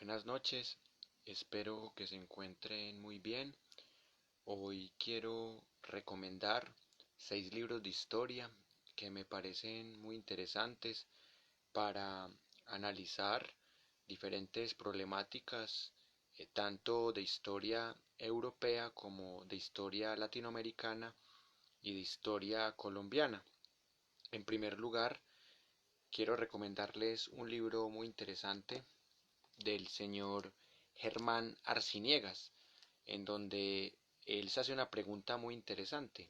Buenas noches, espero que se encuentren muy bien. Hoy quiero recomendar 6 libros de historia que me parecen muy interesantes para analizar diferentes problemáticas, tanto de historia europea como de historia latinoamericana y de historia colombiana. En primer lugar, quiero recomendarles un libro muy interesante del señor Germán Arciniegas, en donde él se hace una pregunta muy interesante.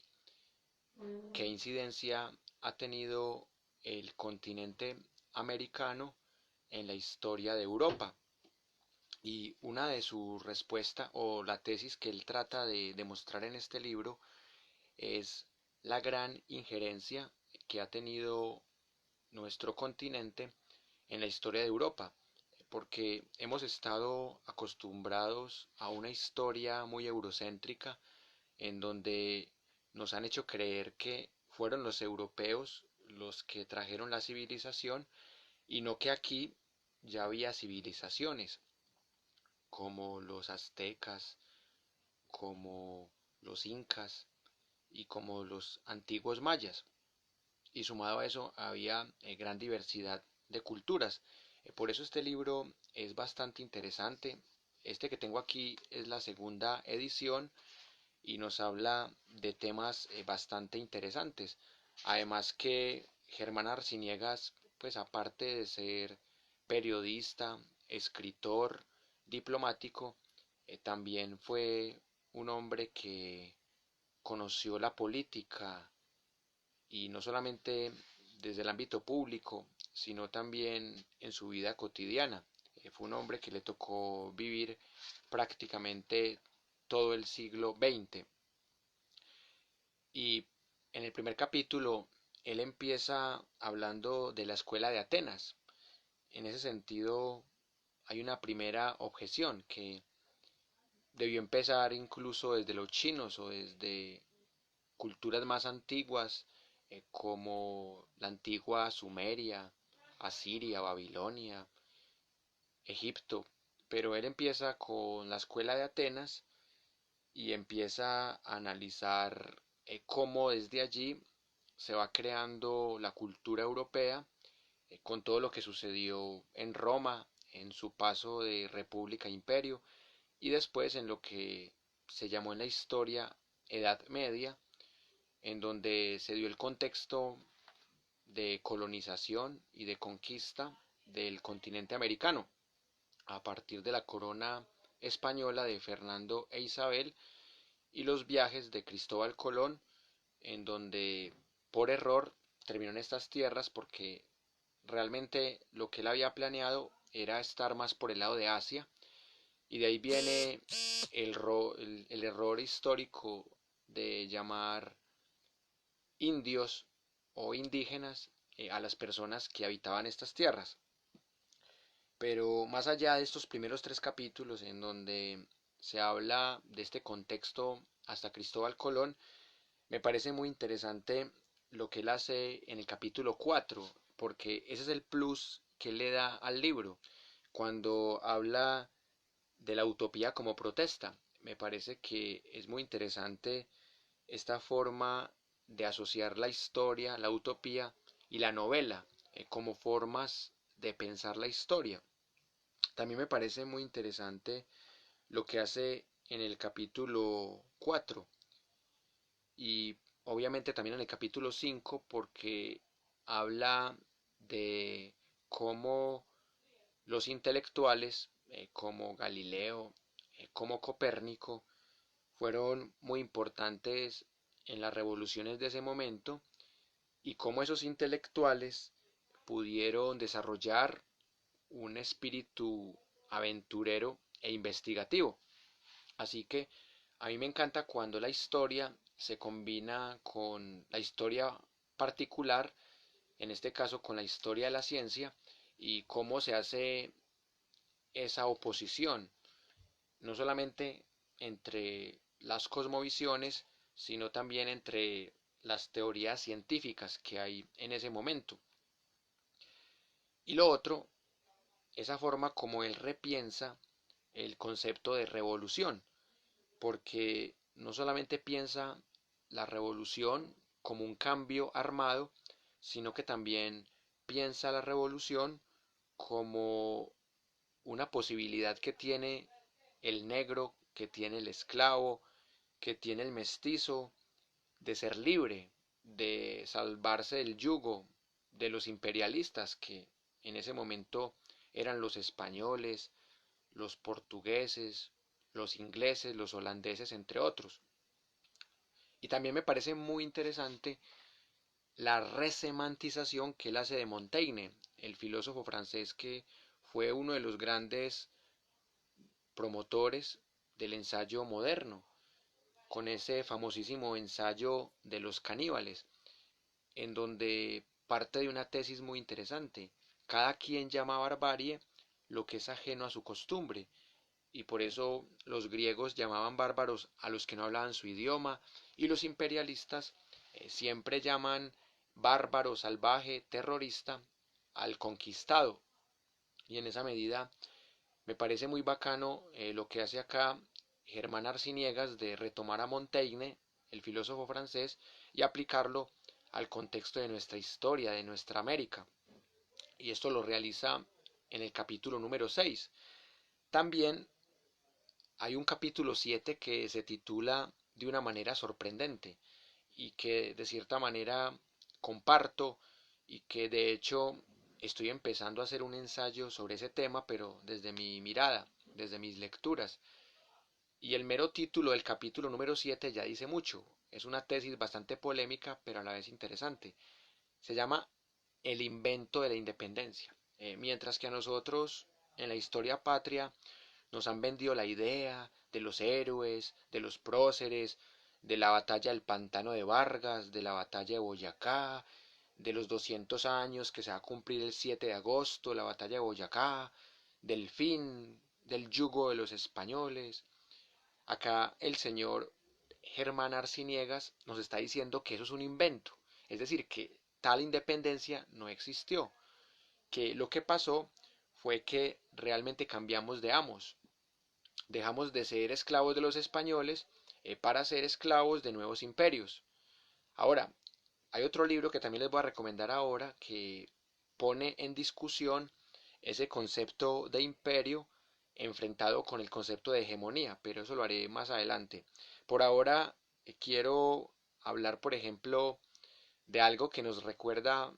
¿Qué incidencia ha tenido el continente americano en la historia de Europa? Y una de sus respuestas o la tesis que él trata de demostrar en este libro es la gran injerencia que ha tenido nuestro continente en la historia de Europa, porque hemos estado acostumbrados a una historia muy eurocéntrica en donde nos han hecho creer que fueron los europeos los que trajeron la civilización y no que aquí ya había civilizaciones como los aztecas, como los incas y como los antiguos mayas. Y sumado a eso había gran diversidad de culturas. Por eso este libro es bastante interesante. Este que tengo aquí es la segunda edición y nos habla de temas bastante interesantes. Además que Germán Arciniegas, pues aparte de ser periodista, escritor, diplomático, también fue un hombre que conoció la política y no solamente desde el ámbito público, sino también en su vida cotidiana. Fue un hombre que le tocó vivir prácticamente todo el siglo XX. Y en el primer capítulo, él empieza hablando de la escuela de Atenas. En ese sentido, hay una primera objeción que debió empezar incluso desde los chinos o desde culturas más antiguas como la antigua Sumeria, Asiria, Babilonia, Egipto. Pero él empieza con la escuela de Atenas y empieza a analizar cómo desde allí se va creando la cultura europea con todo lo que sucedió en Roma, en su paso de república a imperio y después en lo que se llamó en la historia Edad Media, en donde se dio el contexto de colonización y de conquista del continente americano a partir de la corona española de Fernando e Isabel y los viajes de Cristóbal Colón, en donde por error terminó en estas tierras porque realmente lo que él había planeado era estar más por el lado de Asia, y de ahí viene el error histórico de llamar indios o indígenas a las personas que habitaban estas tierras. Pero más allá de estos primeros 3 capítulos en donde se habla de este contexto hasta Cristóbal Colón, me parece muy interesante lo que él hace en el capítulo 4, porque ese es el plus que él le da al libro cuando habla de la utopía como protesta. Me parece que es muy interesante esta forma de asociar la historia, la utopía y la novela como formas de pensar la historia. También me parece muy interesante lo que hace en el capítulo 4 y obviamente también en el capítulo 5 porque habla de cómo los intelectuales como Galileo, como Copérnico, fueron muy importantes en las revoluciones de ese momento y cómo esos intelectuales pudieron desarrollar un espíritu aventurero e investigativo. Así que a mí me encanta cuando la historia se combina con la historia particular, en este caso con la historia de la ciencia, y cómo se hace esa oposición, no solamente entre las cosmovisiones, sino también entre las teorías científicas que hay en ese momento. Y lo otro esa forma como él repiensa el concepto de revolución, porque no solamente piensa la revolución como un cambio armado, sino que también piensa la revolución como una posibilidad que tiene el negro, que tiene el esclavo, que tiene el mestizo, de ser libre, de salvarse del yugo de los imperialistas, que en ese momento eran los españoles, los portugueses, los ingleses, los holandeses, entre otros. Y también me parece muy interesante la resemantización que él hace de Montaigne, el filósofo francés que fue uno de los grandes promotores del ensayo moderno, con ese famosísimo ensayo de los caníbales, en donde parte de una tesis muy interesante. Cada quien llama barbarie lo que es ajeno a su costumbre, y por eso los griegos llamaban bárbaros a los que no hablaban su idioma, y los imperialistas siempre llaman bárbaro, salvaje, terrorista al conquistado. Y en esa medida me parece muy bacano lo que hace acá Germán Arciniegas de retomar a Montaigne, el filósofo francés, y aplicarlo al contexto de nuestra historia, de nuestra América. Y esto lo realiza en el capítulo número 6. También hay un capítulo 7 que se titula de una manera sorprendente y que de cierta manera comparto, y que de hecho estoy empezando a hacer un ensayo sobre ese tema, pero desde mi mirada, desde mis lecturas. Y el mero título del capítulo número 7 ya dice mucho. Es una tesis bastante polémica, pero a la vez interesante. Se llama El invento de la independencia. Mientras que a nosotros, en la historia patria, nos han vendido la idea de los héroes, de los próceres, de la batalla del Pantano de Vargas, de la batalla de Boyacá, de los 200 años que se va a cumplir el 7 de agosto, la batalla de Boyacá, del fin del yugo de los españoles. Acá el señor Germán Arciniegas nos está diciendo que eso es un invento, es decir, que tal independencia no existió, que lo que pasó fue que realmente cambiamos de amos, dejamos de ser esclavos de los españoles para ser esclavos de nuevos imperios. Ahora, hay otro libro que también les voy a recomendar ahora que pone en discusión ese concepto de imperio enfrentado con el concepto de hegemonía, pero eso lo haré más adelante. Por ahora quiero hablar, por ejemplo, de algo que nos recuerda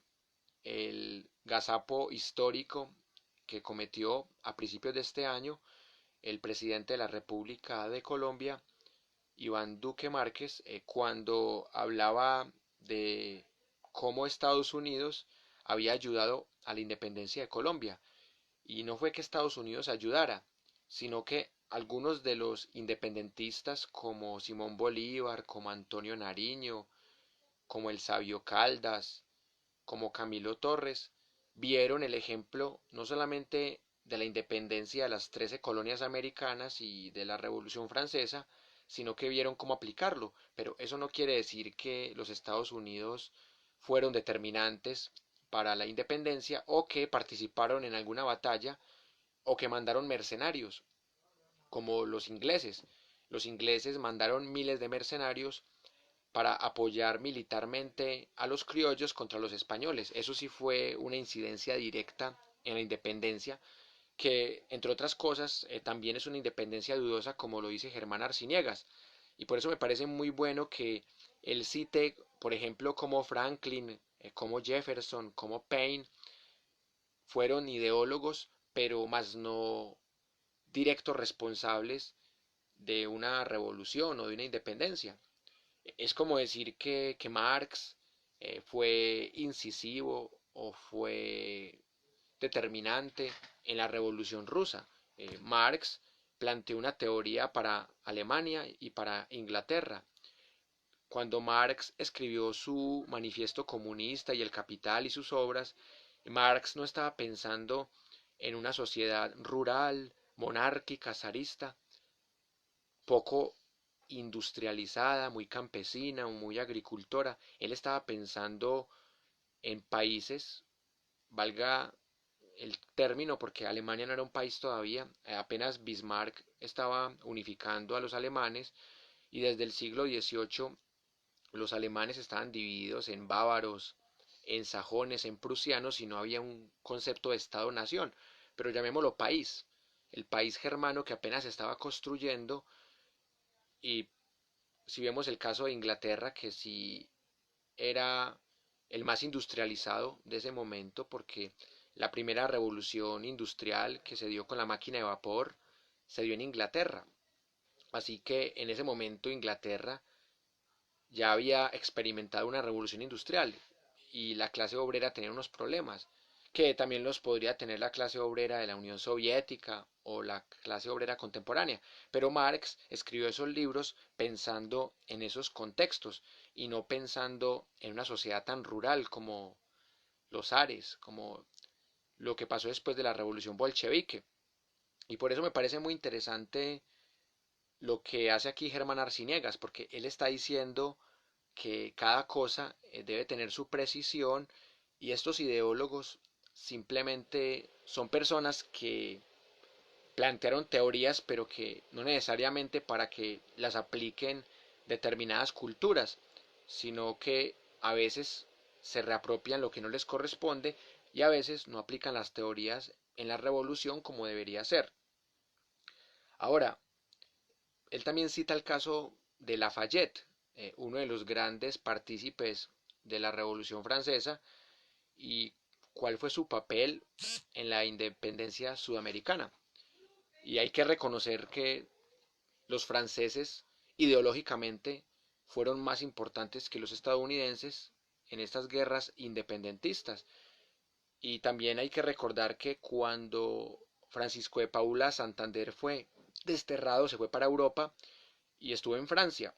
el gazapo histórico que cometió a principios de este año el presidente de la República de Colombia, Iván Duque Márquez, cuando hablaba de cómo Estados Unidos había ayudado a la independencia de Colombia. Y no fue que Estados Unidos ayudara, sino que algunos de los independentistas como Simón Bolívar, como Antonio Nariño, como el Sabio Caldas, como Camilo Torres, vieron el ejemplo no solamente de la independencia de las 13 colonias americanas y de la Revolución Francesa, sino que vieron cómo aplicarlo. Pero eso no quiere decir que los Estados Unidos fueron determinantes para la independencia o que participaron en alguna batalla o que mandaron mercenarios, como los ingleses. Los ingleses mandaron miles de mercenarios para apoyar militarmente a los criollos contra los españoles. Eso sí fue una incidencia directa en la independencia, que entre otras cosas también es una independencia dudosa, como lo dice Germán Arciniegas. Y por eso me parece muy bueno que él cite, por ejemplo, como Franklin, como Jefferson, como Paine, fueron ideólogos, pero más no directos responsables de una revolución o de una independencia. Es como decir que Marx fue incisivo o fue determinante en la Revolución Rusa. Marx planteó una teoría para Alemania y para Inglaterra. Cuando Marx escribió su manifiesto comunista y el Capital y sus obras, Marx no estaba pensando en una sociedad rural, monárquica, zarista, poco industrializada, muy campesina, muy agricultora. Él estaba pensando en países, valga el término porque Alemania no era un país todavía, apenas Bismarck estaba unificando a los alemanes y desde el siglo XVIII los alemanes estaban divididos en bávaros, en sajones, en prusianos y no había un concepto de Estado-nación, pero llamémoslo país, el país germano que apenas se estaba construyendo. Y si vemos el caso de Inglaterra, que sí era el más industrializado de ese momento, porque la primera revolución industrial que se dio con la máquina de vapor se dio en Inglaterra. Así que en ese momento Inglaterra ya había experimentado una revolución industrial y la clase obrera tenía unos problemas que también los podría tener la clase obrera de la Unión Soviética o la clase obrera contemporánea. Pero Marx escribió esos libros pensando en esos contextos y no pensando en una sociedad tan rural como los Ares, como lo que pasó después de la revolución bolchevique. Y por eso me parece muy interesante lo que hace aquí Germán Arciniegas, porque él está diciendo que cada cosa debe tener su precisión y estos ideólogos simplemente son personas que plantearon teorías pero que no necesariamente para que las apliquen determinadas culturas, sino que a veces se reapropian lo que no les corresponde y a veces no aplican las teorías en la revolución como debería ser. Ahora, él también cita el caso de Lafayette, uno de los grandes partícipes de la Revolución Francesa, y cuál fue su papel en la independencia sudamericana. Y hay que reconocer que los franceses ideológicamente fueron más importantes que los estadounidenses en estas guerras independentistas. Y también hay que recordar que cuando Francisco de Paula Santander fue desterrado, se fue para Europa y estuvo en Francia.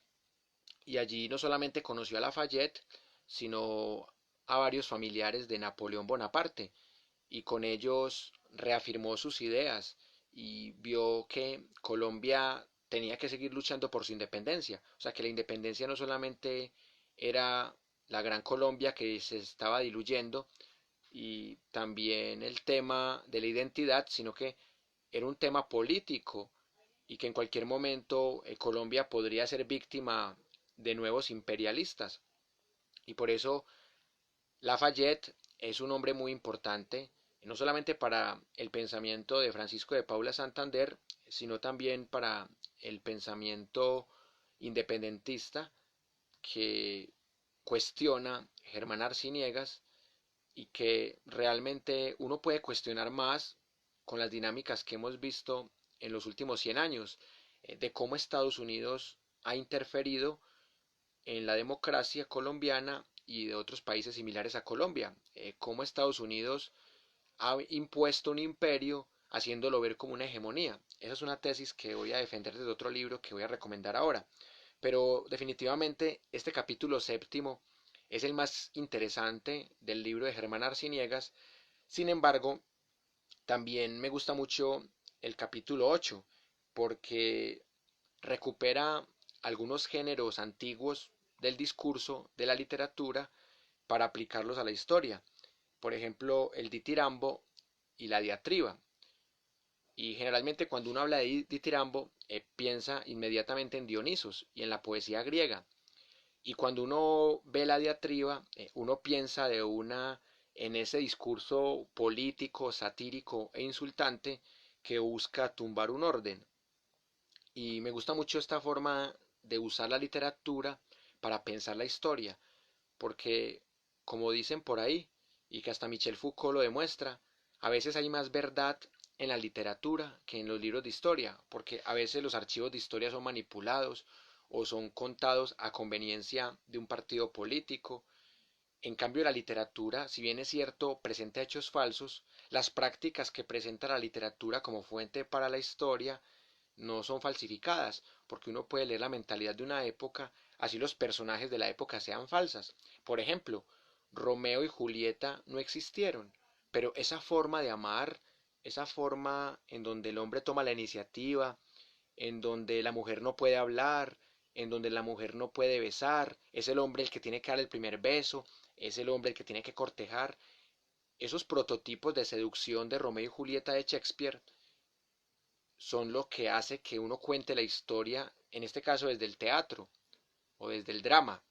Y allí no solamente conoció a Lafayette, sino a varios familiares de Napoleón Bonaparte, y con ellos reafirmó sus ideas y vio que Colombia tenía que seguir luchando por su independencia. O sea, que la independencia no solamente era la gran Colombia que se estaba diluyendo y también el tema de la identidad, sino que era un tema político y que en cualquier momento Colombia podría ser víctima de nuevos imperialistas. Y por eso Lafayette es un hombre muy importante, no solamente para el pensamiento de Francisco de Paula Santander, sino también para el pensamiento independentista que cuestiona Germán Arciniegas y que realmente uno puede cuestionar más con las dinámicas que hemos visto en los últimos 100 años, de cómo Estados Unidos ha interferido en la democracia colombiana y de otros países similares a Colombia, cómo Estados Unidos ha impuesto un imperio haciéndolo ver como una hegemonía. Esa es una tesis que voy a defender desde otro libro que voy a recomendar ahora. Pero definitivamente este capítulo séptimo es el más interesante del libro de Germán Arciniegas. Sin embargo, también me gusta mucho el capítulo 8 porque recupera algunos géneros antiguos del discurso, de la literatura, para aplicarlos a la historia. Por ejemplo, el ditirambo y la diatriba. Y generalmente cuando uno habla de ditirambo, piensa inmediatamente en Dionisos y en la poesía griega. Y cuando uno ve la diatriba, uno piensa de una en ese discurso político, satírico e insultante que busca tumbar un orden. Y me gusta mucho esta forma de usar la literatura para pensar la historia, porque, como dicen por ahí, y que hasta Michel Foucault lo demuestra, a veces hay más verdad en la literatura que en los libros de historia, porque a veces los archivos de historia son manipulados o son contados a conveniencia de un partido político. En cambio, la literatura, si bien es cierto, presenta hechos falsos, las prácticas que presenta la literatura como fuente para la historia no son falsificadas, porque uno puede leer la mentalidad de una época, así los personajes de la época sean falsas. Por ejemplo, Romeo y Julieta no existieron, pero esa forma de amar, esa forma en donde el hombre toma la iniciativa, en donde la mujer no puede hablar, en donde la mujer no puede besar, es el hombre el que tiene que dar el primer beso, es el hombre el que tiene que cortejar. esos prototipos de seducción de Romeo y Julieta de Shakespeare son lo que hace que uno cuente la historia, en este caso desde el teatro o desde el drama,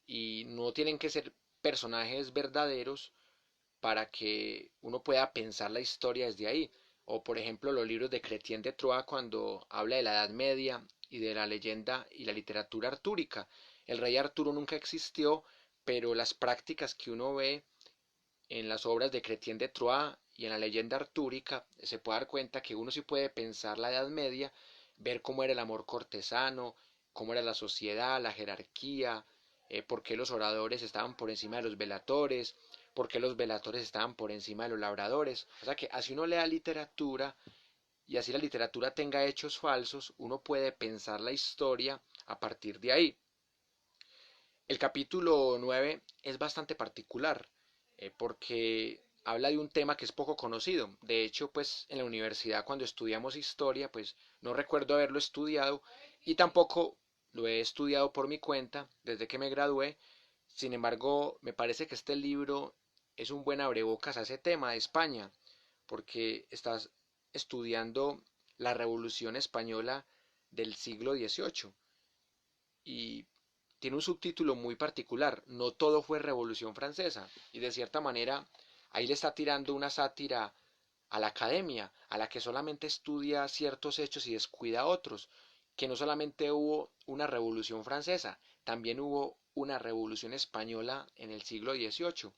y no tienen que ser personajes verdaderos para que uno pueda pensar la historia desde ahí. O por ejemplo los libros de Chrétien de Troyes cuando habla de la Edad Media y de la leyenda y la literatura artúrica. El rey Arturo nunca existió, pero las prácticas que uno ve en las obras de Chrétien de Troyes y en la leyenda artúrica se puede dar cuenta que uno sí puede pensar la Edad Media, ver cómo era el amor cortesano, cómo era la sociedad, la jerarquía, por qué los oradores estaban por encima de los velatores, por qué los velatores estaban por encima de los labradores. O sea que así uno lea literatura y así la literatura tenga hechos falsos, uno puede pensar la historia a partir de ahí. El capítulo 9 es bastante particular porque habla de un tema que es poco conocido. De hecho, pues en la universidad cuando estudiamos historia, pues no recuerdo haberlo estudiado y tampoco lo he estudiado por mi cuenta desde que me gradué. Sin embargo, me parece que este libro es un buen abrebocas a ese tema de España, porque estás estudiando la Revolución Española del siglo XVIII y tiene un subtítulo muy particular, no todo fue Revolución Francesa, y de cierta manera ahí le está tirando una sátira a la academia, a la que solamente estudia ciertos hechos y descuida otros, que no solamente hubo una Revolución Francesa, también hubo una Revolución Española en el siglo XVIII.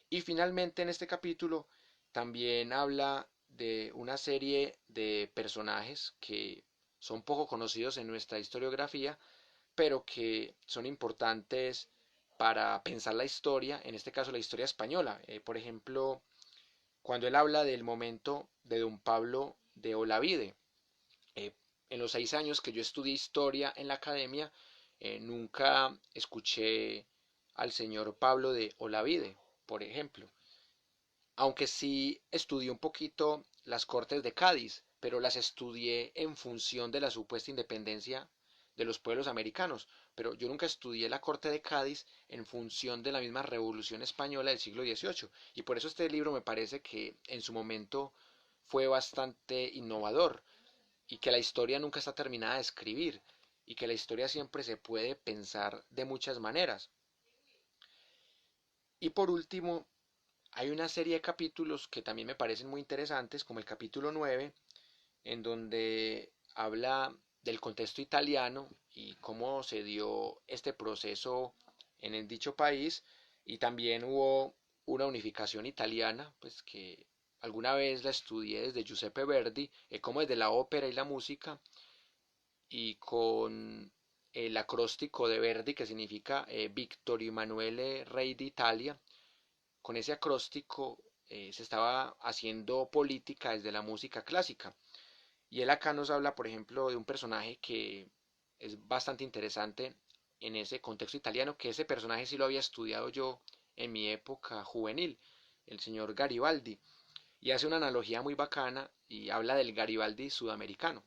Y finalmente en este capítulo también habla de una serie de personajes que son poco conocidos en nuestra historiografía, pero que son importantes para pensar la historia, en este caso la historia española. Por ejemplo, cuando él habla del momento de don Pablo de Olavide. Eh, en los 6 años que yo estudié historia en la academia, nunca escuché al señor Pablo de Olavide, por ejemplo. Aunque sí estudié un poquito las Cortes de Cádiz, pero las estudié en función de la supuesta independencia de los pueblos americanos. Pero yo nunca estudié la Corte de Cádiz en función de la misma Revolución Española del siglo XVIII. Y por eso este libro me parece que en su momento fue bastante innovador y que la historia nunca está terminada de escribir y que la historia siempre se puede pensar de muchas maneras. Y por último, hay una serie de capítulos que también me parecen muy interesantes, como el capítulo 9, en donde habla del contexto italiano y cómo se dio este proceso en el dicho país, y también hubo una unificación italiana, pues que alguna vez la estudié desde Giuseppe Verdi, como desde la ópera y la música, y con el acróstico de Verdi que significa Vittorio Emanuele Rey de Italia. Con ese acróstico se estaba haciendo política desde la música clásica. Y él acá nos habla, por ejemplo, de un personaje que es bastante interesante en ese contexto italiano, que ese personaje sí lo había estudiado yo en mi época juvenil, el señor Garibaldi. Y hace una analogía muy bacana y habla del Garibaldi sudamericano.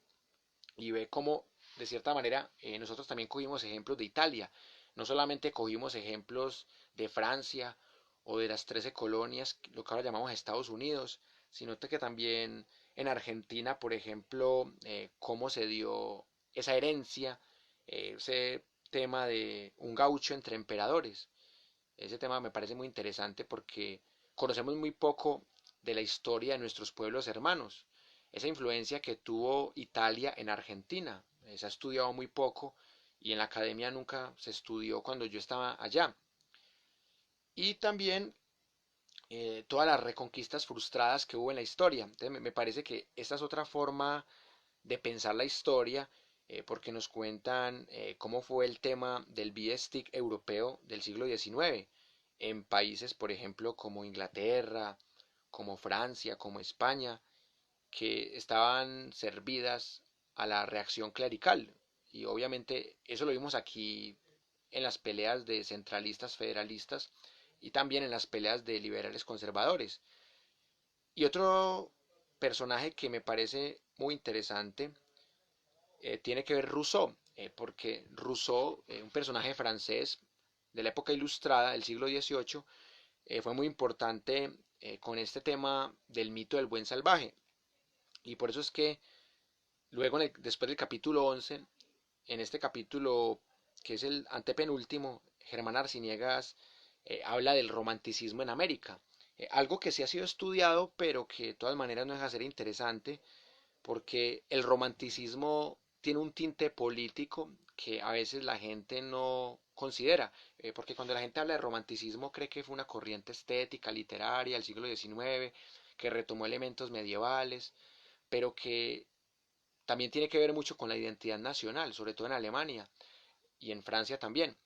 Y ve cómo, de cierta manera, nosotros también cogimos ejemplos de Italia. No solamente cogimos ejemplos de Francia o de las 13 colonias, lo que ahora llamamos Estados Unidos, sino que también en Argentina, por ejemplo, cómo se dio esa herencia, ese tema de un gaucho entre emperadores. Ese tema me parece muy interesante porque conocemos muy poco de la historia de nuestros pueblos hermanos. Esa influencia que tuvo Italia en Argentina, se ha estudiado muy poco y en la academia nunca se estudió cuando yo estaba allá. Y también todas las reconquistas frustradas que hubo en la historia. Entonces me parece que esta es otra forma de pensar la historia, porque nos cuentan cómo fue el tema del beer stick europeo del siglo XIX en países, por ejemplo, como Inglaterra, como Francia, como España, que estaban servidas a la reacción clerical. Y obviamente eso lo vimos aquí en las peleas de centralistas federalistas y también en las peleas de liberales conservadores. Y otro personaje que me parece muy interesante tiene que ver Rousseau, porque Rousseau, un personaje francés de la época ilustrada del siglo XVIII, fue muy importante con este tema del mito del buen salvaje. Y por eso es que luego, después del capítulo 11, en este capítulo, que es el antepenúltimo, Germán Arciniegas habla del romanticismo en América. Algo que sí ha sido estudiado, pero que de todas maneras no deja de ser interesante, porque el romanticismo tiene un tinte político que a veces la gente no considera, porque cuando la gente habla de romanticismo cree que fue una corriente estética, literaria del siglo XIX, que retomó elementos medievales, pero que también tiene que ver mucho con la identidad nacional, sobre todo en Alemania y en Francia también.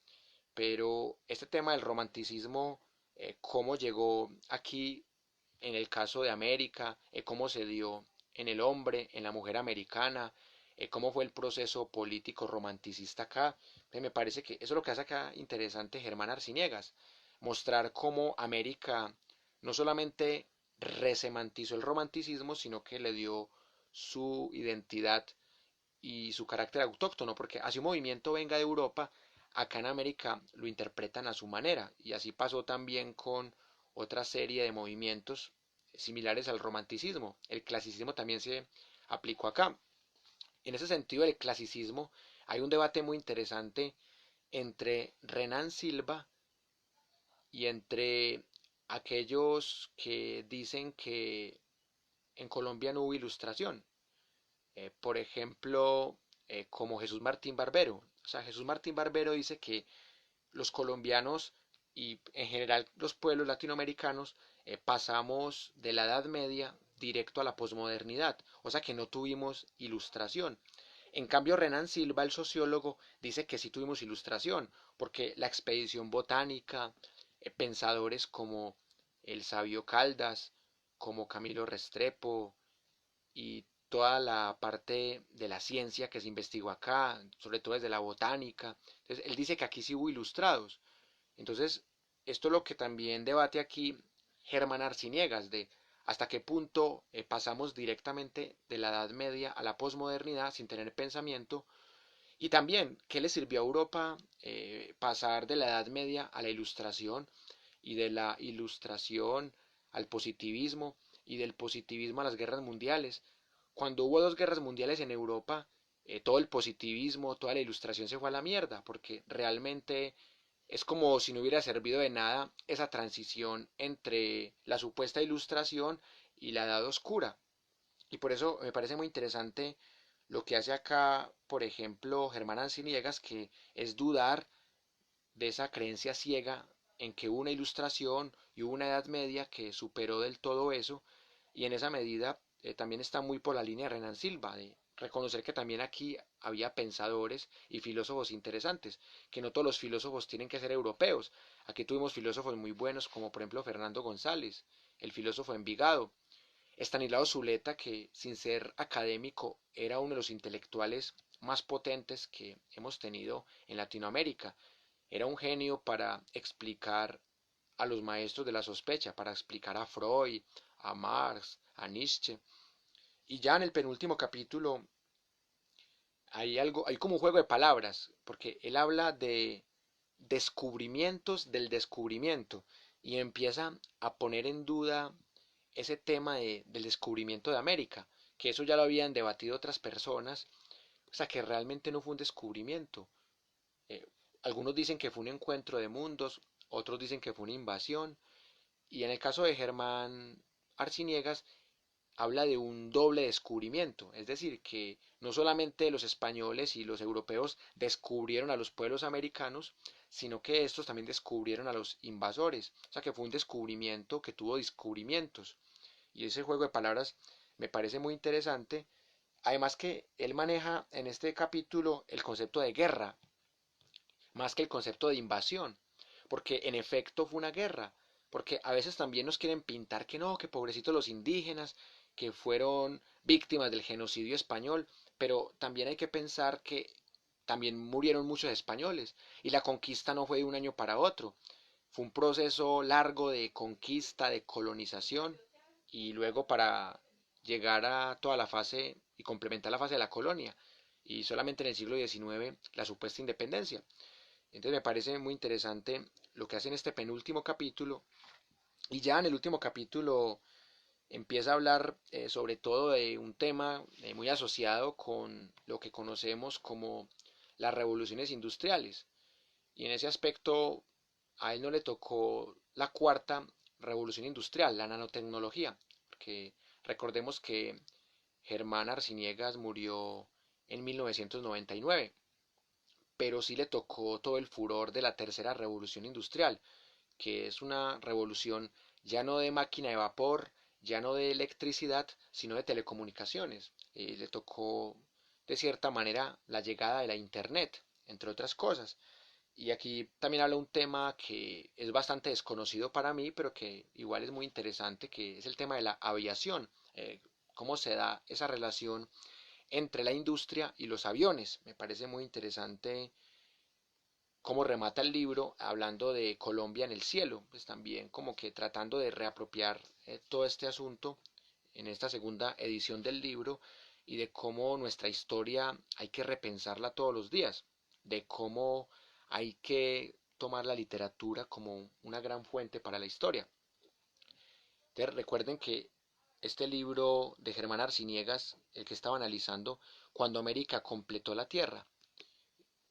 Pero este tema del romanticismo, cómo llegó aquí en el caso de América, cómo se dio en el hombre, en la mujer americana, cómo fue el proceso político romanticista acá. Me parece que eso es lo que hace acá interesante Germán Arciniegas, mostrar cómo América no solamente resemantizó el romanticismo, sino que le dio su identidad y su carácter autóctono, porque así un movimiento venga de Europa, acá en América lo interpretan a su manera, y así pasó también con otra serie de movimientos similares al romanticismo. El clasicismo también se aplicó acá. En ese sentido, el clasicismo, hay un debate muy interesante entre Renan Silva y entre aquellos que dicen que en Colombia no hubo ilustración. Por ejemplo, como Jesús Martín Barbero. O sea, Jesús Martín Barbero dice que los colombianos y en general los pueblos latinoamericanos pasamos de la Edad Media directo a la posmodernidad, o sea que no tuvimos ilustración. En cambio, Renan Silva, el sociólogo, dice que sí tuvimos ilustración, porque la expedición botánica, pensadores como el sabio Caldas, como Camilo Restrepo, y toda la parte de la ciencia que se investigó acá, sobre todo desde la botánica. Entonces, él dice que aquí sí hubo ilustrados. Entonces, esto es lo que también debate aquí Germán Arciniegas, de hasta qué punto pasamos directamente de la Edad Media a la posmodernidad sin tener pensamiento, y también qué le sirvió a Europa pasar de la Edad Media a la Ilustración, y de la Ilustración al positivismo, y del positivismo a las guerras mundiales. Cuando hubo dos guerras mundiales en Europa, todo el positivismo, toda la Ilustración se fue a la mierda, porque realmente es como si no hubiera servido de nada esa transición entre la supuesta Ilustración y la Edad Oscura. Y por eso me parece muy interesante lo que hace acá, por ejemplo, Germán Anciniegas, que es dudar de esa creencia ciega en que hubo una ilustración y hubo una Edad Media que superó del todo eso, y en esa medida también está muy por la línea de Renan Silva, de reconocer que también aquí había pensadores y filósofos interesantes, que no todos los filósofos tienen que ser europeos. Aquí tuvimos filósofos muy buenos como por ejemplo Fernando González, el filósofo Envigado, Estanislao Zuleta, que sin ser académico era uno de los intelectuales más potentes que hemos tenido en Latinoamérica. Era un genio para explicar a los maestros de la sospecha, para explicar a Freud, a Marx, a Nietzsche. Y ya en el penúltimo capítulo hay como un juego de palabras, porque él habla de descubrimientos del descubrimiento y empieza a poner en duda ese tema del descubrimiento de América, que eso ya lo habían debatido otras personas, o sea que realmente no fue un descubrimiento. Eh, Algunos dicen que fue un encuentro de mundos, otros dicen que fue una invasión, y en el caso de Germán Arciniegas habla de un doble descubrimiento, es decir, que no solamente los españoles y los europeos descubrieron a los pueblos americanos, sino que estos también descubrieron a los invasores, o sea que fue un descubrimiento que tuvo descubrimientos. Y ese juego de palabras me parece muy interesante, además que él maneja en este capítulo el concepto de guerra, más que el concepto de invasión, porque en efecto fue una guerra, porque a veces también nos quieren pintar que no, que pobrecitos los indígenas, que fueron víctimas del genocidio español, pero también hay que pensar que también murieron muchos españoles y la conquista no fue de un año para otro, fue un proceso largo de conquista, de colonización y luego para llegar a toda la fase y complementar la fase de la colonia y solamente en el siglo XIX la supuesta independencia. Entonces me parece muy interesante lo que hace en este penúltimo capítulo, Y ya en el último capítulo empieza a hablar sobre todo de un tema muy asociado con lo que conocemos como las revoluciones industriales. Y en ese aspecto a él no le tocó la cuarta revolución industrial, la nanotecnología, porque recordemos que Germán Arciniegas murió en 1999, pero sí le tocó todo el furor de la tercera revolución industrial, que es una revolución ya no de máquina de vapor, ya no de electricidad, sino de telecomunicaciones. Le tocó de cierta manera la llegada de la Internet, entre otras cosas. Y aquí también habla un tema que es bastante desconocido para mí, pero que igual es muy interesante, que es el tema de la aviación. Cómo se da esa relación entre la industria y los aviones. Me parece muy interesante cómo remata el libro hablando de Colombia en el cielo, pues también como que tratando de reapropiar todo este asunto en esta segunda edición del libro y de cómo nuestra historia hay que repensarla todos los días, de cómo hay que tomar la literatura como una gran fuente para la historia. Entonces, recuerden que este libro de Germán Arciniegas, el que estaba analizando, cuando América completó la Tierra,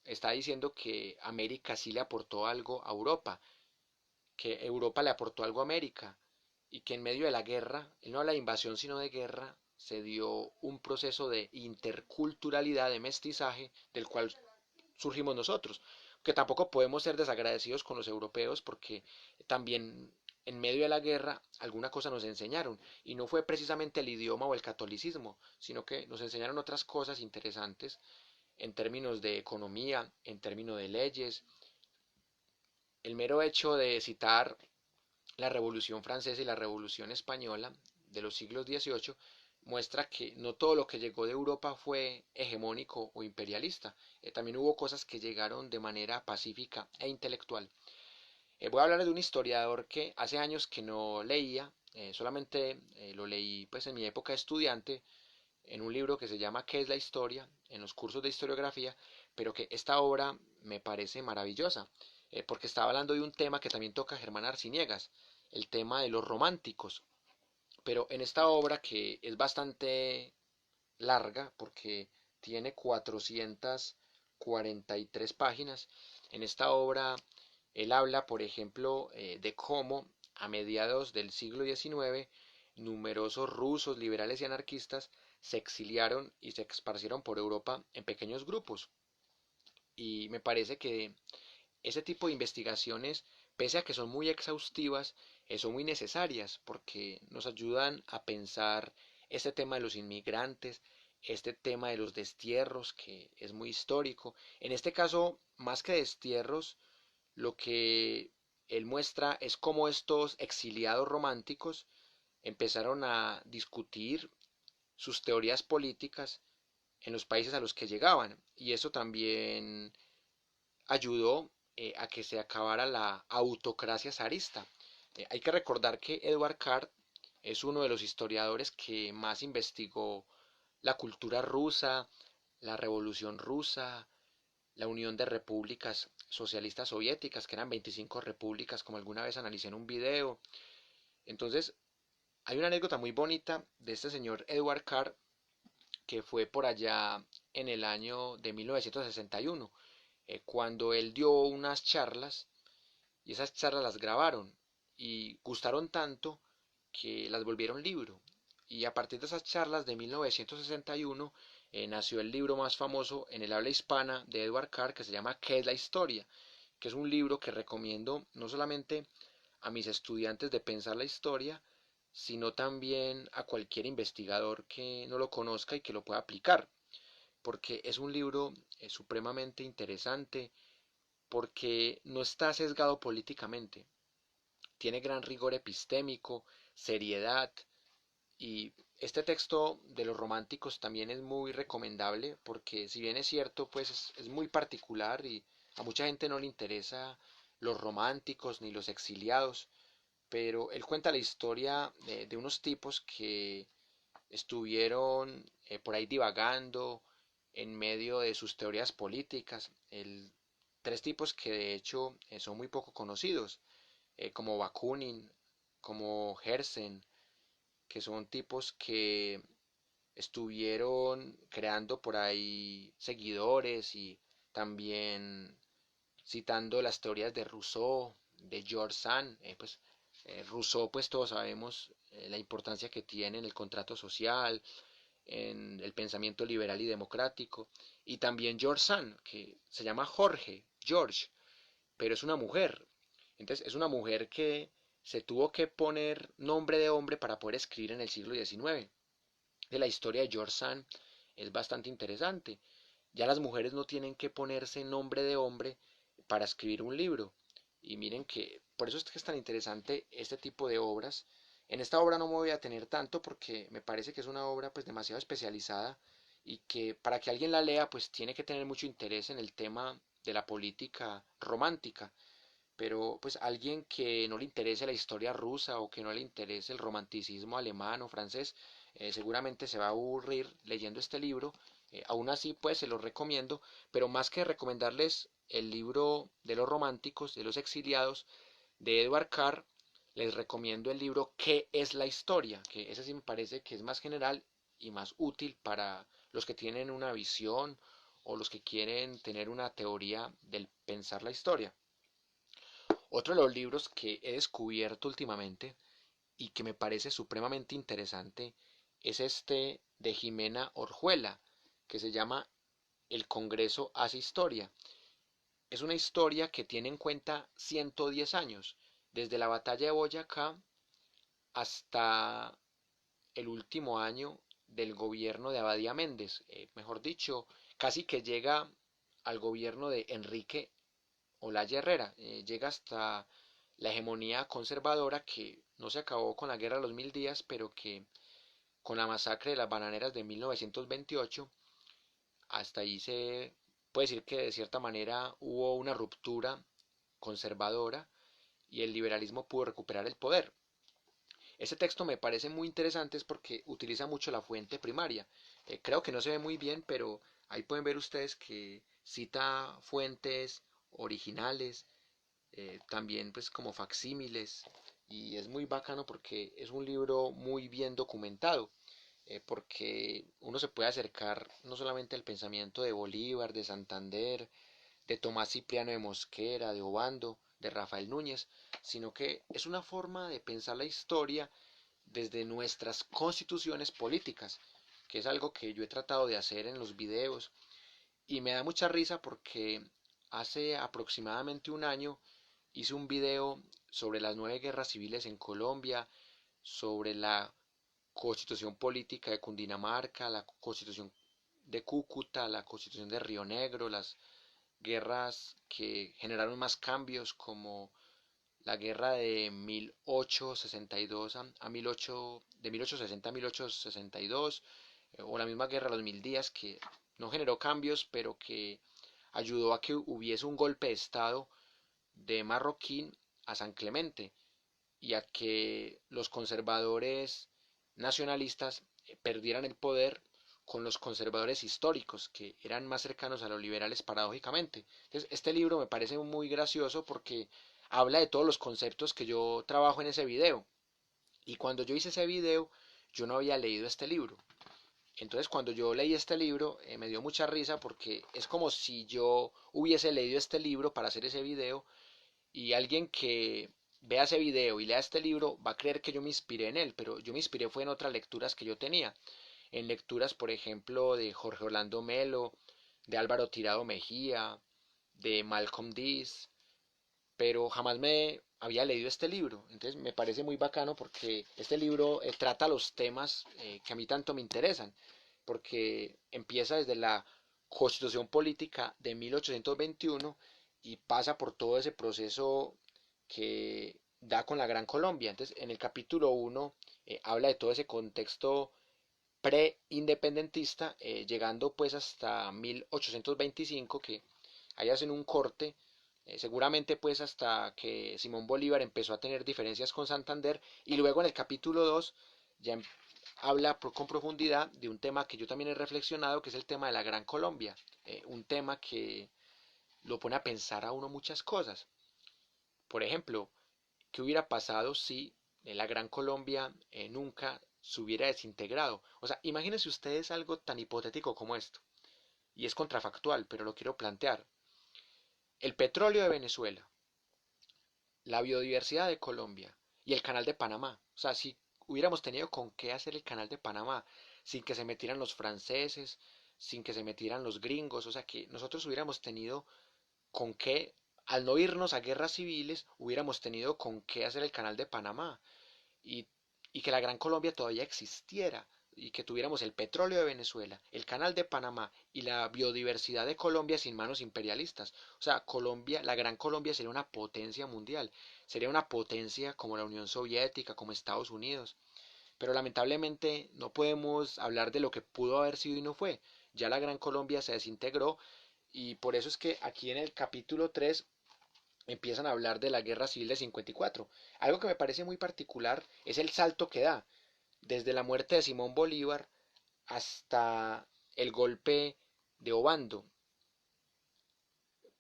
está diciendo que América sí le aportó algo a Europa, que Europa le aportó algo a América y que en medio de la guerra, él no habla de invasión sino de guerra, se dio un proceso de interculturalidad, de mestizaje, del cual surgimos nosotros. Que tampoco podemos ser desagradecidos con los europeos porque también en medio de la guerra alguna cosa nos enseñaron y no fue precisamente el idioma o el catolicismo, sino que nos enseñaron otras cosas interesantes en términos de economía, en términos de leyes. El mero hecho de citar la Revolución Francesa y la Revolución Española de los siglos XVIII muestra que no todo lo que llegó de Europa fue hegemónico o imperialista. También hubo cosas que llegaron de manera pacífica e intelectual. Voy a hablar de un historiador que hace años que no leía, solamente lo leí pues en mi época de estudiante, en un libro que se llama ¿Qué es la historia?, en los cursos de historiografía, pero que esta obra me parece maravillosa, porque estaba hablando de un tema que también toca Germán Arciniegas, el tema de los románticos. Pero en esta obra, que es bastante larga, porque tiene 443 páginas, en esta obra él habla, por ejemplo, de cómo a mediados del siglo XIX numerosos rusos liberales y anarquistas se exiliaron y se esparcieron por Europa en pequeños grupos. Y me parece que ese tipo de investigaciones, pese a que son muy exhaustivas, son muy necesarias porque nos ayudan a pensar este tema de los inmigrantes, este tema de los destierros, que es muy histórico. En este caso, más que destierros, lo que él muestra es cómo estos exiliados románticos empezaron a discutir sus teorías políticas en los países a los que llegaban. Y eso también ayudó a que se acabara la autocracia zarista. Hay que recordar que Edward Card es uno de los historiadores que más investigó la cultura rusa, la revolución rusa, la unión de repúblicas socialistas soviéticas, que eran 25 repúblicas, como alguna vez analicé en un video. Entonces, hay una anécdota muy bonita de este señor Edward Card, que fue por allá en el año de 1961, cuando él dio unas charlas y esas charlas las grabaron y gustaron tanto que las volvieron libro. Y a partir de esas charlas de 1961 nació el libro más famoso en el habla hispana de Edward Carr, que se llama ¿Qué es la historia?, que es un libro que recomiendo no solamente a mis estudiantes de pensar la historia, sino también a cualquier investigador que no lo conozca y que lo pueda aplicar, porque es un libro supremamente interesante, porque no está sesgado políticamente, tiene gran rigor epistémico, seriedad, y este texto de los románticos también es muy recomendable porque si bien es cierto, pues es muy particular y a mucha gente no le interesa los románticos ni los exiliados, pero él cuenta la historia de unos tipos que estuvieron por ahí divagando en medio de sus teorías políticas. Tres tipos que de hecho son muy poco conocidos, como Bakunin, como Herzen, que son tipos que estuvieron creando por ahí seguidores y también citando las teorías de Rousseau, de George Sand, Rousseau pues todos sabemos la importancia que tiene en el contrato social, en el pensamiento liberal y democrático, y también George Sand, que se llama George, pero es una mujer. Entonces es una mujer que se tuvo que poner nombre de hombre para poder escribir en el siglo XIX. De la historia de George Sand es bastante interesante. Ya las mujeres no tienen que ponerse nombre de hombre para escribir un libro. Y miren que por eso es que es tan interesante este tipo de obras. En esta obra no me voy a tener tanto porque me parece que es una obra pues demasiado especializada y que para que alguien la lea pues tiene que tener mucho interés en el tema de la política romántica. Pero pues alguien que no le interese la historia rusa o que no le interese el romanticismo alemán o francés, seguramente se va a aburrir leyendo este libro. Aún así, pues se lo recomiendo, pero más que recomendarles el libro de los románticos, de los exiliados, de Edward Carr, les recomiendo el libro ¿Qué es la historia? Que ese sí me parece que es más general y más útil para los que tienen una visión o los que quieren tener una teoría del pensar la historia. Otro de los libros que he descubierto últimamente y que me parece supremamente interesante es este de Jimena Orjuela, que se llama El Congreso hace historia. Es una historia que tiene en cuenta 110 años, desde la batalla de Boyacá hasta el último año del gobierno de Abadía Méndez, mejor dicho, casi que llega al gobierno de Enrique Olaya Herrera, llega hasta la hegemonía conservadora que no se acabó con la guerra de los 1000 días, pero que con la masacre de las bananeras de 1928, hasta ahí se puede decir que de cierta manera hubo una ruptura conservadora y el liberalismo pudo recuperar el poder. Este texto me parece muy interesante es porque utiliza mucho la fuente primaria. Creo que no se ve muy bien, pero ahí pueden ver ustedes que cita fuentes originales, también pues como facsímiles, y es muy bacano porque es un libro muy bien documentado, porque uno se puede acercar no solamente al pensamiento de Bolívar, de Santander, de Tomás Cipriano de Mosquera, de Obando, de Rafael Núñez, sino que es una forma de pensar la historia desde nuestras constituciones políticas, que es algo que yo he tratado de hacer en los videos, y me da mucha risa porque hace aproximadamente un año hice un video sobre las 9 guerras civiles en Colombia, sobre la constitución política de Cundinamarca, la constitución de Cúcuta, la constitución de Río Negro, las guerras que generaron más cambios como la guerra de 1862 a 18, de 1860 a 1862, o la misma guerra de los 1000 días que no generó cambios, pero que ayudó a que hubiese un golpe de estado de Marroquín a San Clemente y a que los conservadores nacionalistas perdieran el poder con los conservadores históricos, que eran más cercanos a los liberales paradójicamente. Entonces, este libro me parece muy gracioso porque habla de todos los conceptos que yo trabajo en ese video. Y cuando yo hice ese video, yo no había leído este libro. Entonces, cuando yo leí este libro, me dio mucha risa porque es como si yo hubiese leído este libro para hacer ese video y alguien que vea ese video y lea este libro va a creer que yo me inspiré en él, pero yo me inspiré fue en otras lecturas que yo tenía, en lecturas por ejemplo de Jorge Orlando Melo, de Álvaro Tirado Mejía, de Malcolm Dees, pero jamás me había leído este libro, entonces me parece muy bacano porque este libro trata los temas que a mí tanto me interesan, porque empieza desde la Constitución Política de 1821 y pasa por todo ese proceso que da con la Gran Colombia. Entonces, en el capítulo 1 habla de todo ese contexto pre-independentista, llegando pues hasta 1825, que ahí hacen un corte, seguramente pues hasta que Simón Bolívar empezó a tener diferencias con Santander, y luego en el capítulo 2 ya habla con profundidad de un tema que yo también he reflexionado, que es el tema de la Gran Colombia, un tema que lo pone a pensar a uno muchas cosas. Por ejemplo, ¿qué hubiera pasado si la Gran Colombia nunca se hubiera desintegrado. O sea, imagínense ustedes algo tan hipotético como esto, y es contrafactual, pero lo quiero plantear. El petróleo de Venezuela, la biodiversidad de Colombia y el canal de Panamá. O sea, si hubiéramos tenido con qué hacer el canal de Panamá, sin que se metieran los franceses, sin que se metieran los gringos, o sea, que nosotros hubiéramos tenido con qué, al no irnos a guerras civiles, hubiéramos tenido con qué hacer el canal de Panamá y, y que la Gran Colombia todavía existiera y que tuviéramos el petróleo de Venezuela, el canal de Panamá y la biodiversidad de Colombia sin manos imperialistas. O sea, Colombia, la Gran Colombia sería una potencia mundial, sería una potencia como la Unión Soviética, como Estados Unidos. Pero lamentablemente no podemos hablar de lo que pudo haber sido y no fue. Ya la Gran Colombia se desintegró y por eso es que aquí en el capítulo 3 empiezan a hablar de la guerra civil de 54. Algo que me parece muy particular es el salto que da desde la muerte de Simón Bolívar hasta el golpe de Obando,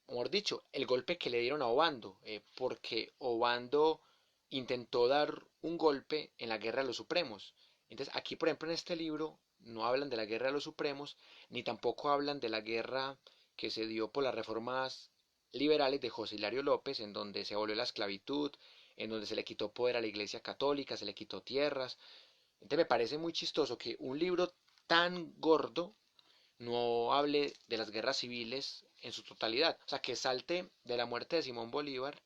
mejor dicho, el golpe que le dieron a Obando, porque Obando intentó dar un golpe en la Guerra de los Supremos. Entonces, aquí, por ejemplo, en este libro no hablan de la Guerra de los Supremos, ni tampoco hablan de la guerra que se dio por las reformas liberales de José Hilario López, en donde se abolió la esclavitud, en donde se le quitó poder a la Iglesia Católica, se le quitó tierras. Entonces, me parece muy chistoso que un libro tan gordo no hable de las guerras civiles en su totalidad. O sea, que salte de la muerte de Simón Bolívar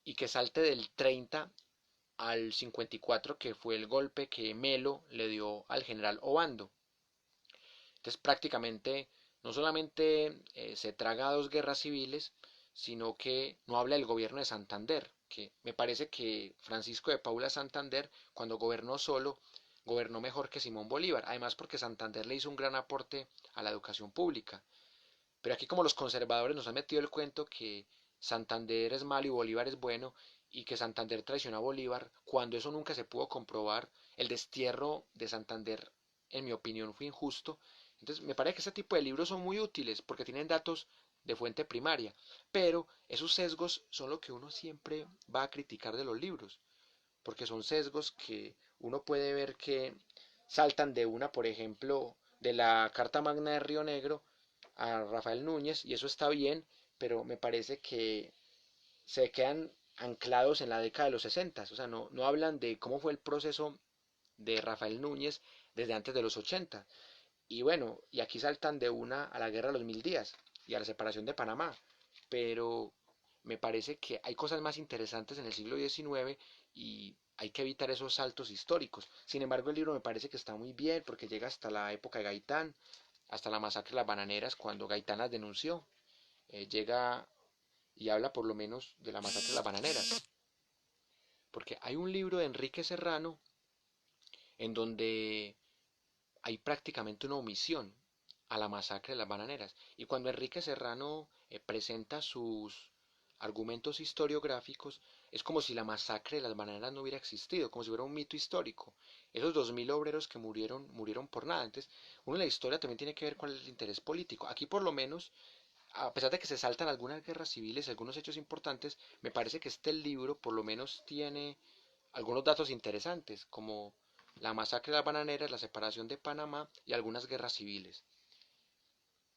y que salte del 30 al 54, que fue el golpe que Melo le dio al general Obando. Entonces, prácticamente, no solamente se traga dos guerras civiles, sino que no habla del gobierno de Santander, que me parece que Francisco de Paula Santander, cuando gobernó solo, gobernó mejor que Simón Bolívar, además porque Santander le hizo un gran aporte a la educación pública. Pero aquí como los conservadores nos han metido el cuento que Santander es malo y Bolívar es bueno y que Santander traicionó a Bolívar, cuando eso nunca se pudo comprobar, el destierro de Santander, en mi opinión, fue injusto. Entonces me parece que este tipo de libros son muy útiles porque tienen datos de fuente primaria, pero esos sesgos son lo que uno siempre va a criticar de los libros, porque son sesgos que uno puede ver que saltan de una, por ejemplo, de la Carta Magna de Río Negro a Rafael Núñez, y eso está bien, pero me parece que se quedan anclados en la década de los 60, o sea, no hablan de cómo fue el proceso de Rafael Núñez desde antes de los 80. Y bueno, y aquí saltan de una a la guerra de los 1000 días y a la separación de Panamá, pero me parece que hay cosas más interesantes en el siglo XIX y hay que evitar esos saltos históricos. Sin embargo, el libro me parece que está muy bien porque llega hasta la época de Gaitán, hasta la masacre de las bananeras cuando Gaitán las denunció. Llega y habla por lo menos de la masacre de las bananeras. Porque hay un libro de Enrique Serrano en donde hay prácticamente una omisión a la masacre de las bananeras. Y cuando Enrique Serrano presenta sus argumentos historiográficos, es como si la masacre de las bananeras no hubiera existido, como si fuera un mito histórico. Esos 2000 obreros que murieron, murieron por nada. Entonces, uno en la historia también tiene que ver cuál es el interés político. Aquí por lo menos, a pesar de que se saltan algunas guerras civiles, algunos hechos importantes, me parece que este libro por lo menos tiene algunos datos interesantes, como la masacre de las bananeras, la separación de Panamá y algunas guerras civiles.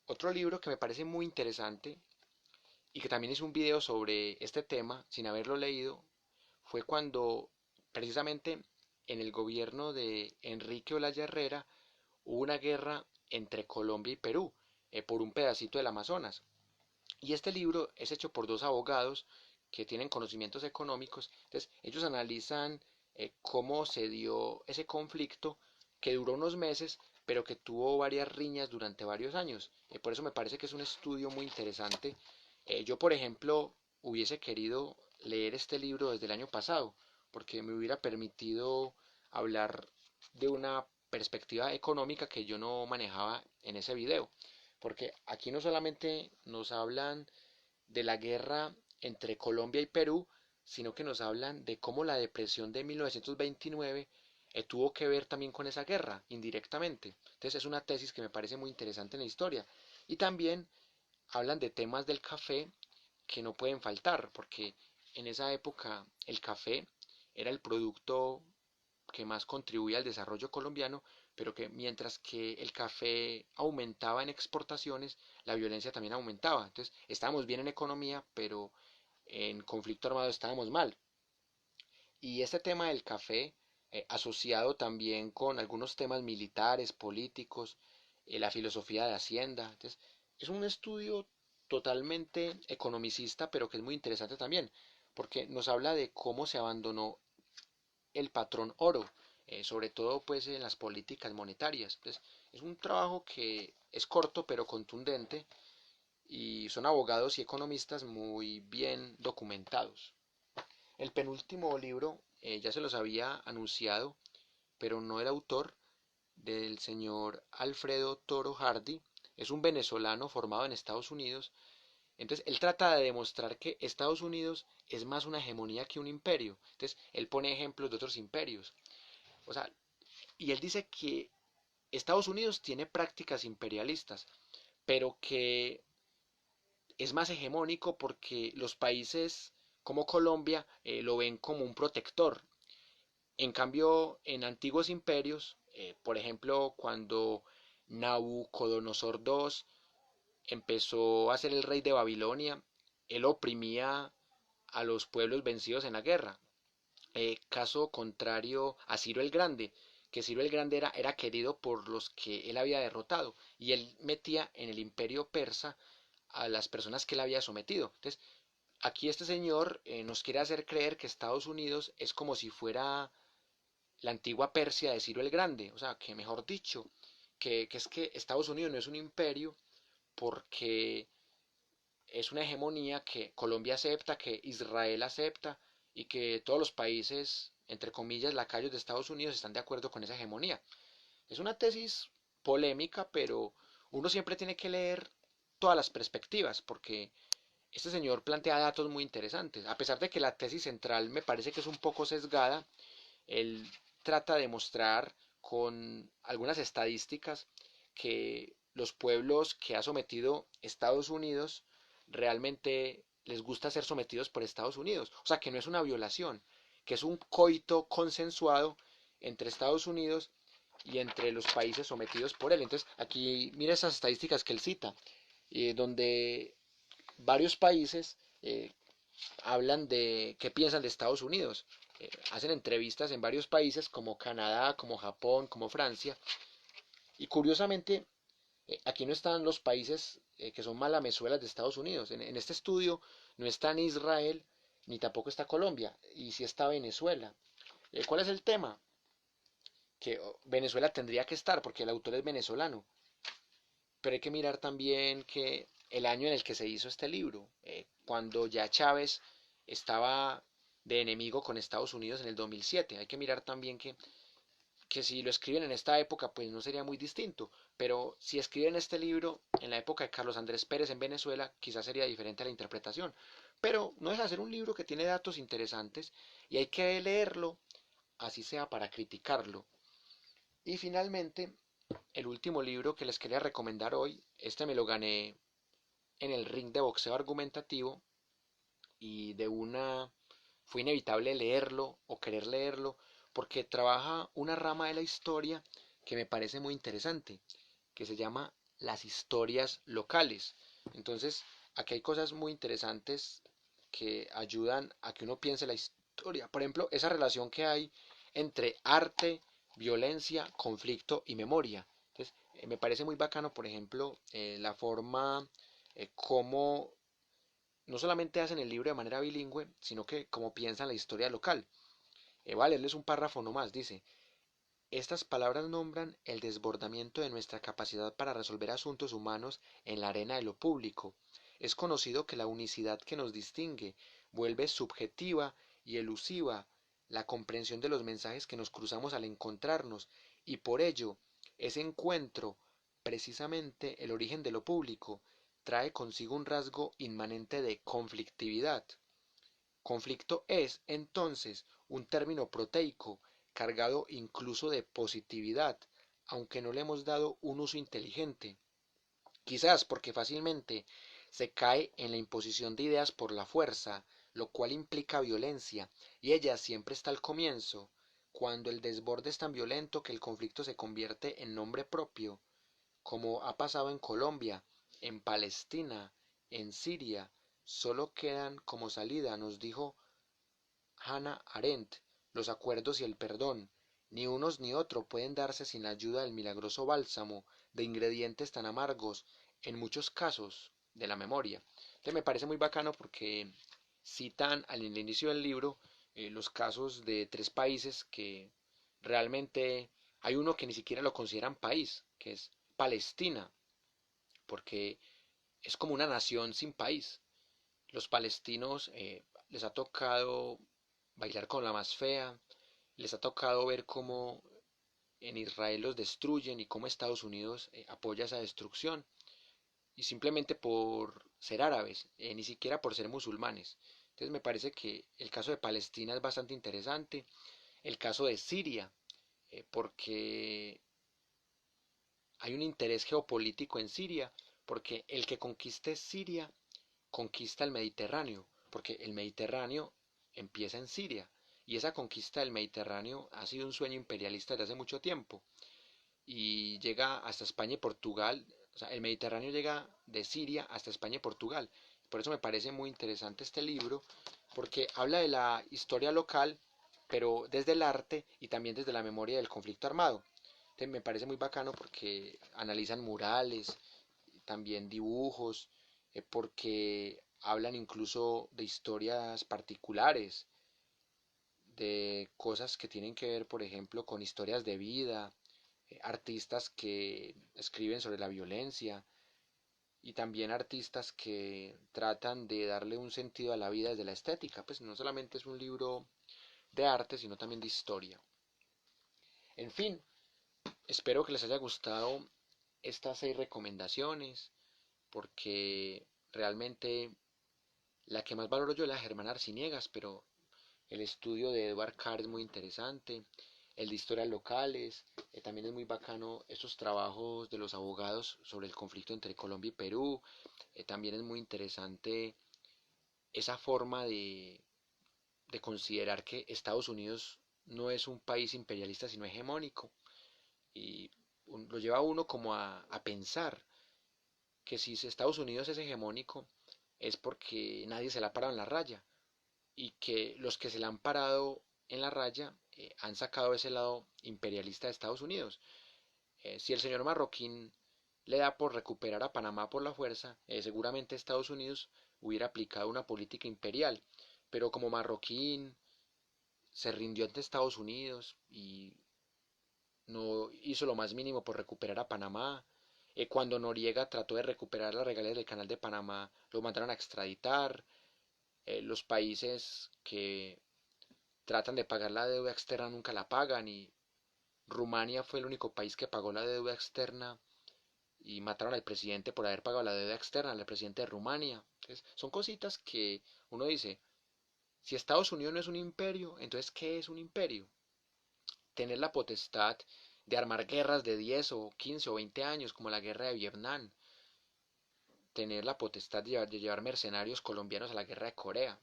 Otro libro que me parece muy interesante y que también hice un video sobre este tema sin haberlo leído fue cuando precisamente en el gobierno de Enrique Olaya Herrera hubo una guerra entre Colombia y Perú por un pedacito del Amazonas. Y este libro es hecho por dos abogados que tienen conocimientos económicos. Entonces, ellos analizan cómo se dio ese conflicto que duró unos meses, pero que tuvo varias riñas durante varios años. Por eso me parece que es un estudio muy interesante. Yo, por ejemplo, hubiese querido leer este libro desde el año pasado, porque me hubiera permitido hablar de una perspectiva económica que yo no manejaba en ese video. Porque aquí no solamente nos hablan de la guerra entre Colombia y Perú, sino que nos hablan de cómo la depresión de 1929 tuvo que ver también con esa guerra, indirectamente. Entonces es una tesis que me parece muy interesante en la historia. Y también hablan de temas del café que no pueden faltar, porque en esa época el café era el producto que más contribuía al desarrollo colombiano, pero que mientras que el café aumentaba en exportaciones, la violencia también aumentaba. Entonces, estábamos bien en economía, pero en conflicto armado estábamos mal. Y este tema del café, asociado también con algunos temas militares, políticos, la filosofía de Hacienda. Entonces, es un estudio totalmente economicista, pero que es muy interesante también, porque nos habla de cómo se abandonó el patrón oro, sobre todo pues en las políticas monetarias. Entonces, es un trabajo que es corto pero contundente y son abogados y economistas muy bien documentados. El penúltimo libro ya se los había anunciado, pero no el autor, del señor Alfredo Toro Hardy. Es un venezolano formado en Estados Unidos. Entonces, él trata de demostrar que Estados Unidos es más una hegemonía que un imperio. Entonces, él pone ejemplos de otros imperios. O sea, y él dice que Estados Unidos tiene prácticas imperialistas, pero que es más hegemónico porque los países como Colombia lo ven como un protector. En cambio, en antiguos imperios, por ejemplo, cuando Nabucodonosor II empezó a ser el rey de Babilonia, él oprimía a los pueblos vencidos en la guerra. Caso contrario a Ciro el Grande, que Ciro el Grande era querido por los que él había derrotado y él metía en el imperio persa a las personas que él había sometido. Entonces, aquí este señor nos quiere hacer creer que Estados Unidos es como si fuera la antigua Persia de Ciro el Grande, o sea, que mejor dicho, que es que Estados Unidos no es un imperio porque es una hegemonía que Colombia acepta, que Israel acepta y que todos los países, entre comillas, lacayos de Estados Unidos están de acuerdo con esa hegemonía. Es una tesis polémica, pero uno siempre tiene que leer todas las perspectivas, porque este señor plantea datos muy interesantes. A pesar de que la tesis central me parece que es un poco sesgada, él trata de mostrar con algunas estadísticas que los pueblos que ha sometido Estados Unidos realmente les gusta ser sometidos por Estados Unidos. O sea, que no es una violación, que es un coito consensuado entre Estados Unidos y entre los países sometidos por él. Entonces, aquí mira esas estadísticas que él cita, donde varios países hablan de qué piensan de Estados Unidos. Hacen entrevistas en varios países como Canadá, como Japón, como Francia. Y curiosamente, aquí no están los países que son malamezuelas de Estados Unidos. En este estudio no está ni Israel ni tampoco está Colombia. Y sí está Venezuela. ¿Cuál es el tema? Que Venezuela tendría que estar porque el autor es venezolano. Pero hay que mirar también que el año en el que se hizo este libro, cuando ya Chávez estaba de enemigo con Estados Unidos en el 2007. Hay que mirar también que si lo escriben en esta época, pues no sería muy distinto. Pero si escriben este libro en la época de Carlos Andrés Pérez en Venezuela, quizás sería diferente la interpretación. Pero no deja de ser un libro que tiene datos interesantes y hay que leerlo, así sea para criticarlo. Y finalmente, el último libro que les quería recomendar hoy, este me lo gané en el ring de boxeo argumentativo y de una fue inevitable leerlo o querer leerlo porque trabaja una rama de la historia que me parece muy interesante, que se llama las historias locales. Entonces, aquí hay cosas muy interesantes que ayudan a que uno piense la historia. Por ejemplo, esa relación que hay entre arte, violencia, conflicto y memoria. Entonces, me parece muy bacano, por ejemplo, la forma como no solamente hacen el libro de manera bilingüe, sino que como piensan la historia local. Vale, leerles un párrafo nomás, dice, estas palabras nombran el desbordamiento de nuestra capacidad para resolver asuntos humanos en la arena de lo público. Es conocido que la unicidad que nos distingue vuelve subjetiva y elusiva la comprensión de los mensajes que nos cruzamos al encontrarnos, y por ello, ese encuentro, precisamente el origen de lo público, trae consigo un rasgo inmanente de conflictividad. Conflicto es, entonces, un término proteico, cargado incluso de positividad, aunque no le hemos dado un uso inteligente. Quizás porque fácilmente se cae en la imposición de ideas por la fuerza, lo cual implica violencia, y ella siempre está al comienzo, cuando el desborde es tan violento que el conflicto se convierte en nombre propio, como ha pasado en Colombia, en Palestina, en Siria, solo quedan como salida, nos dijo Hannah Arendt, los acuerdos y el perdón. Ni unos ni otro pueden darse sin la ayuda del milagroso bálsamo de ingredientes tan amargos, en muchos casos, de la memoria. Entonces me parece muy bacano porque citan al inicio del libro los casos de tres países que realmente hay uno que ni siquiera lo consideran país, que es Palestina, porque es como una nación sin país. Los palestinos les ha tocado bailar con la más fea, les ha tocado ver cómo en Israel los destruyen y cómo Estados Unidos apoya esa destrucción, y simplemente por ser árabes, ni siquiera por ser musulmanes. Entonces me parece que el caso de Palestina es bastante interesante, el caso de Siria, porque hay un interés geopolítico en Siria, porque el que conquiste Siria conquista el Mediterráneo, porque el Mediterráneo empieza en Siria, y esa conquista del Mediterráneo ha sido un sueño imperialista desde hace mucho tiempo, y llega hasta España y Portugal, o sea, el Mediterráneo llega de Siria hasta España y Portugal. Por eso me parece muy interesante este libro, porque habla de la historia local, pero desde el arte y también desde la memoria del conflicto armado. Entonces me parece muy bacano porque analizan murales, también dibujos, porque hablan incluso de historias particulares, de cosas que tienen que ver, por ejemplo, con historias de vida, artistas que escriben sobre la violencia y también artistas que tratan de darle un sentido a la vida desde la estética. Pues no solamente es un libro de arte, sino también de historia. En fin, espero que les haya gustado estas 6 recomendaciones, porque realmente la que más valoro yo es la de Germán Arciniegas, pero el estudio de Edward Carr es muy interesante, el de historias locales, también es muy bacano estos trabajos de los abogados sobre el conflicto entre Colombia y Perú, también es muy interesante esa forma de considerar que Estados Unidos no es un país imperialista sino hegemónico, y lo lleva a uno como a pensar que si Estados Unidos es hegemónico es porque nadie se la ha parado en la raya, y que los que se la han parado en la raya han sacado ese lado imperialista de Estados Unidos. Si el señor Marroquín le da por recuperar a Panamá por la fuerza, seguramente Estados Unidos hubiera aplicado una política imperial, pero como Marroquín se rindió ante Estados Unidos y no hizo lo más mínimo por recuperar a Panamá, cuando Noriega trató de recuperar las regalías del canal de Panamá, lo mandaron a extraditar. Los países que tratan de pagar la deuda externa nunca la pagan, y Rumania fue el único país que pagó la deuda externa, y mataron al presidente por haber pagado la deuda externa, al presidente de Rumania. Entonces, son cositas que uno dice, si Estados Unidos no es un imperio, entonces ¿qué es un imperio? Tener la potestad de armar guerras de 10 o 15 o 20 años, como la guerra de Vietnam, tener la potestad de llevar mercenarios colombianos a la guerra de Corea.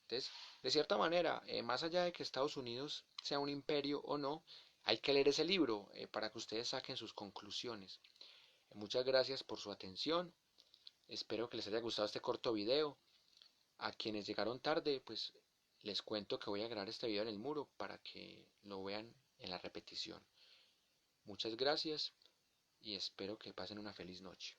Entonces, de cierta manera, más allá de que Estados Unidos sea un imperio o no, hay que leer ese libro para que ustedes saquen sus conclusiones. Muchas gracias por su atención. Espero que les haya gustado este corto video. A quienes llegaron tarde, pues les cuento que voy a grabar este video en el muro para que lo vean en la repetición. Muchas gracias y espero que pasen una feliz noche.